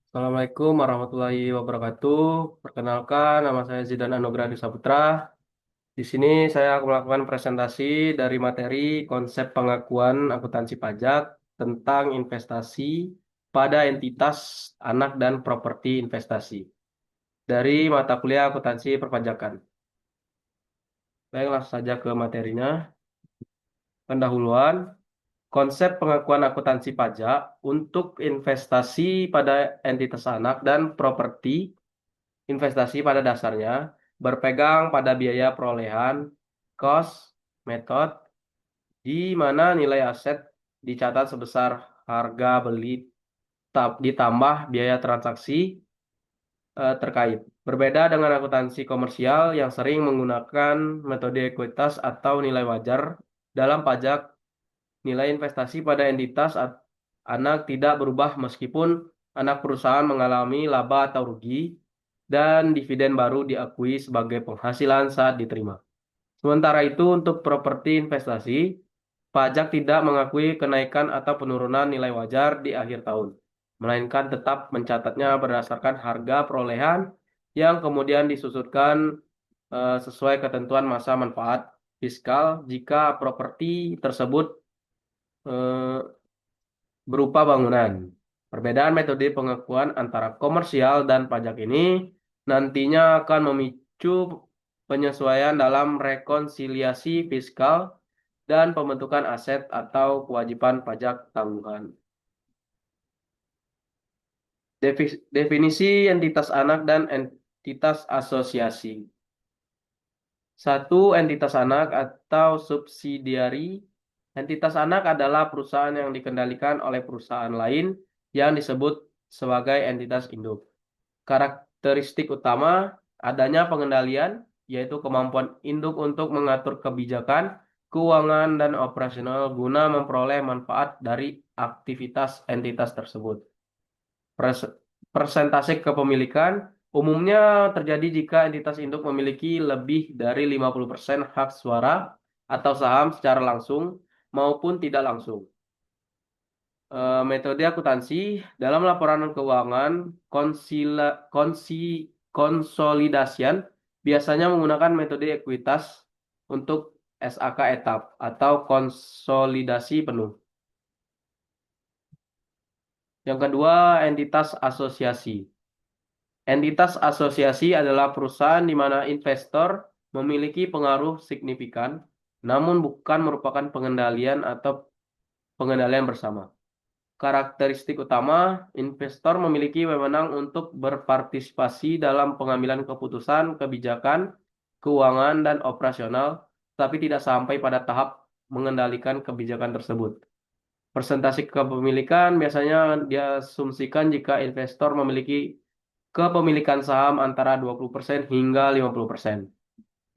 Assalamualaikum warahmatullahi wabarakatuh. Perkenalkan, nama saya Zidan Anugrah Saputra. Di sini saya akan melakukan presentasi dari materi konsep pengakuan akuntansi pajak tentang investasi pada entitas anak dan properti investasi dari mata kuliah akuntansi perpajakan. Baik, langsung saja ke materinya. Pendahuluan, konsep pengakuan akuntansi pajak untuk investasi pada entitas anak dan properti investasi pada dasarnya berpegang pada biaya perolehan, cost, method, di mana nilai aset dicatat sebesar harga beli ditambah biaya transaksi terkait. Berbeda dengan akuntansi komersial yang sering menggunakan metode ekuitas atau nilai wajar dalam pajak, nilai investasi pada entitas anak tidak berubah meskipun anak perusahaan mengalami laba atau rugi dan dividen baru diakui sebagai penghasilan saat diterima. Sementara itu, untuk properti investasi, pajak tidak mengakui kenaikan atau penurunan nilai wajar di akhir tahun, melainkan tetap mencatatnya berdasarkan harga perolehan yang kemudian disusutkan sesuai ketentuan masa manfaat fiskal jika properti tersebut eh, berupa bangunan. Perbedaan metode pengakuan antara komersial dan pajak ini nantinya akan memicu penyesuaian dalam rekonsiliasi fiskal dan pembentukan aset atau kewajiban pajak tanggungan. Definisi entitas anak dan entitas asosiasi. Satu, entitas anak atau subsidiari. Entitas anak adalah perusahaan yang dikendalikan oleh perusahaan lain yang disebut sebagai entitas induk. Karakteristik utama adanya pengendalian, yaitu kemampuan induk untuk mengatur kebijakan, keuangan, dan operasional guna memperoleh manfaat dari aktivitas entitas tersebut. Pres- Persentase kepemilikan umumnya terjadi jika entitas induk memiliki lebih dari 50% hak suara atau saham secara langsung maupun tidak langsung. Metode akuntansi dalam laporan keuangan konsolidasian biasanya menggunakan metode ekuitas untuk SAK etap atau konsolidasi penuh. Yang kedua, entitas asosiasi. Entitas asosiasi adalah perusahaan di mana investor memiliki pengaruh signifikan, namun bukan merupakan pengendalian atau pengendalian bersama. Karakteristik utama, investor memiliki wewenang untuk berpartisipasi dalam pengambilan keputusan, kebijakan, keuangan, dan operasional, tapi tidak sampai pada tahap mengendalikan kebijakan tersebut. Persentase kepemilikan biasanya diasumsikan jika investor memiliki kepemilikan saham antara 20% hingga 50%.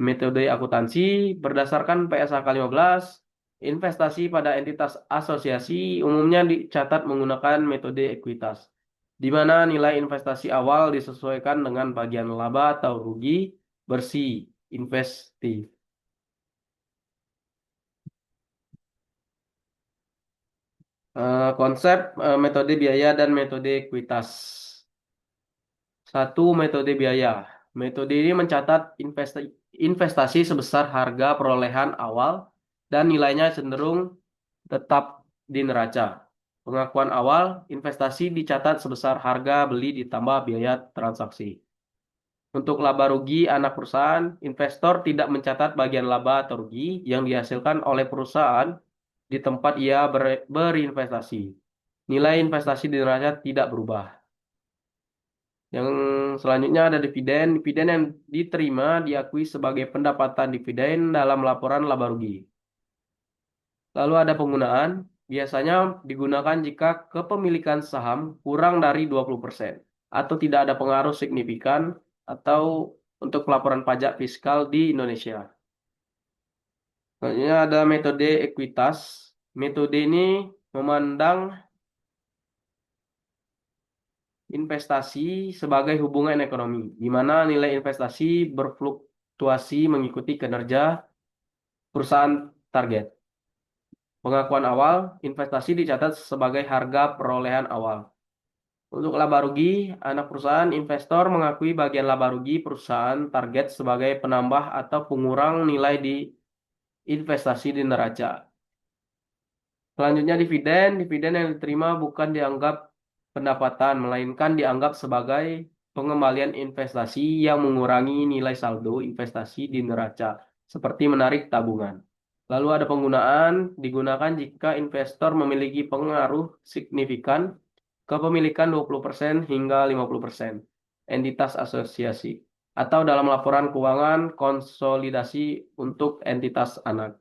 Metode akuntansi berdasarkan PSAK 15, investasi pada entitas asosiasi umumnya dicatat menggunakan metode ekuitas, di mana nilai investasi awal disesuaikan dengan bagian laba atau rugi bersih investi. Konsep metode biaya dan metode ekuitas. Satu, metode biaya. Metode ini mencatat investasi sebesar harga perolehan awal dan nilainya cenderung tetap di neraca. Pengakuan awal, investasi dicatat sebesar harga beli ditambah biaya transaksi. Untuk laba rugi anak perusahaan, investor tidak mencatat bagian laba atau rugi yang dihasilkan oleh perusahaan di tempat ia berinvestasi. Nilai investasi di neraca tidak berubah. Yang selanjutnya ada dividen. Dividen yang diterima diakui sebagai pendapatan dividen dalam laporan laba rugi. Lalu ada penggunaan. Biasanya digunakan jika kepemilikan saham kurang dari 20% atau tidak ada pengaruh signifikan atau untuk pelaporan pajak fiskal di Indonesia. Selanjutnya ada metode ekuitas. Metode ini memandang investasi sebagai hubungan ekonomi, di mana nilai investasi berfluktuasi mengikuti kinerja perusahaan target. Pengakuan awal, investasi dicatat sebagai harga perolehan awal. Untuk laba rugi, anak perusahaan investor mengakui bagian laba rugi perusahaan target sebagai penambah atau pengurang nilai di investasi di neraca. Selanjutnya dividen. Dividen yang diterima bukan dianggap pendapatan, melainkan dianggap sebagai pengembalian investasi yang mengurangi nilai saldo investasi di neraca, seperti menarik tabungan. Lalu ada penggunaan, digunakan jika investor memiliki pengaruh signifikan kepemilikan 20% hingga 50% entitas asosiasi, atau dalam laporan keuangan konsolidasi untuk entitas anak.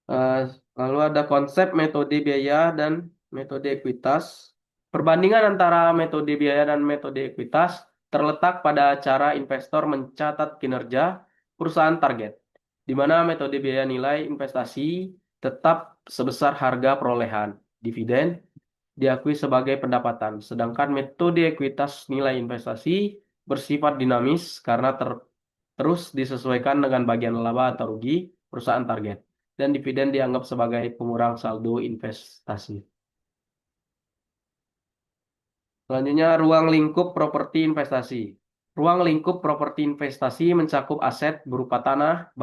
Eh, Lalu ada konsep metode biaya dan metode ekuitas. Perbandingan antara metode biaya dan metode ekuitas terletak pada cara investor mencatat kinerja perusahaan target, di mana metode biaya nilai investasi tetap sebesar harga perolehan dividen diakui sebagai pendapatan, sedangkan metode ekuitas nilai investasi bersifat dinamis karena terus disesuaikan dengan bagian laba atau rugi perusahaan target, dan dividen dianggap sebagai pengurang saldo investasi. Selanjutnya, ruang lingkup properti investasi. Ruang lingkup properti investasi mencakup aset berupa tanah,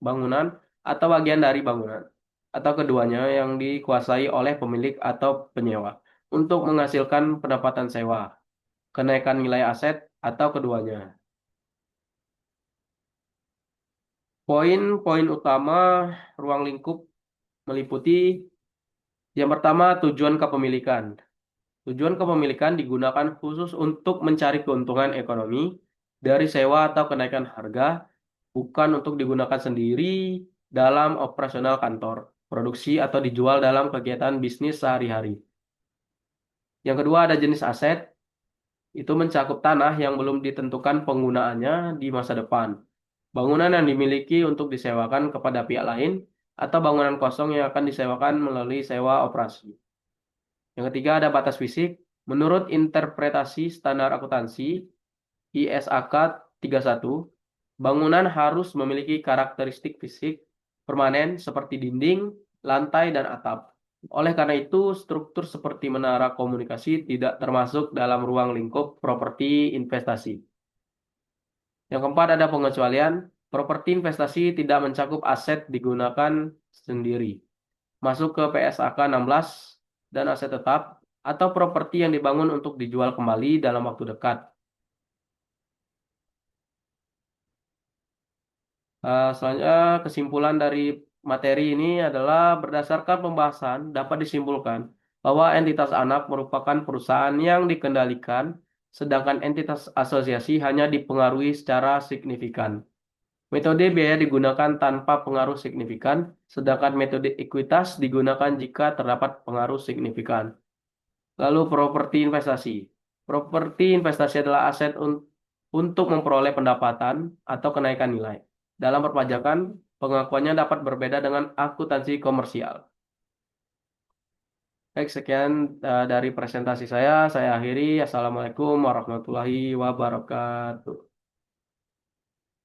bangunan, atau bagian dari bangunan, atau keduanya yang dikuasai oleh pemilik atau penyewa, untuk menghasilkan pendapatan sewa, kenaikan nilai aset, atau keduanya. Poin-poin utama ruang lingkup meliputi yang pertama, tujuan kepemilikan. Tujuan kepemilikan digunakan khusus untuk mencari keuntungan ekonomi dari sewa atau kenaikan harga, bukan untuk digunakan sendiri dalam operasional kantor, produksi, atau dijual dalam kegiatan bisnis sehari-hari. Yang kedua, ada jenis aset. Itu mencakup tanah yang belum ditentukan penggunaannya di masa depan, bangunan yang dimiliki untuk disewakan kepada pihak lain, atau bangunan kosong yang akan disewakan melalui sewa operasi. Yang ketiga, ada batas fisik. Menurut interpretasi standar akuntansi ISAK 31, bangunan harus memiliki karakteristik fisik permanen seperti dinding, lantai, dan atap. Oleh karena itu, struktur seperti menara komunikasi tidak termasuk dalam ruang lingkup properti investasi. Yang keempat, ada pengecualian. Properti investasi tidak mencakup aset digunakan sendiri, masuk ke PSAK 16, dan aset tetap, atau properti yang dibangun untuk dijual kembali dalam waktu dekat. Selanjutnya, kesimpulan dari materi ini adalah berdasarkan pembahasan dapat disimpulkan bahwa entitas anak merupakan perusahaan yang dikendalikan, sedangkan entitas asosiasi hanya dipengaruhi secara signifikan. Metode biaya digunakan tanpa pengaruh signifikan, sedangkan metode ekuitas digunakan jika terdapat pengaruh signifikan. Lalu properti investasi. Properti investasi adalah aset untuk memperoleh pendapatan atau kenaikan nilai. Dalam perpajakan, pengakuannya dapat berbeda dengan akuntansi komersial. Baik, sekian dari presentasi saya. Saya akhiri. Assalamualaikum warahmatullahi wabarakatuh.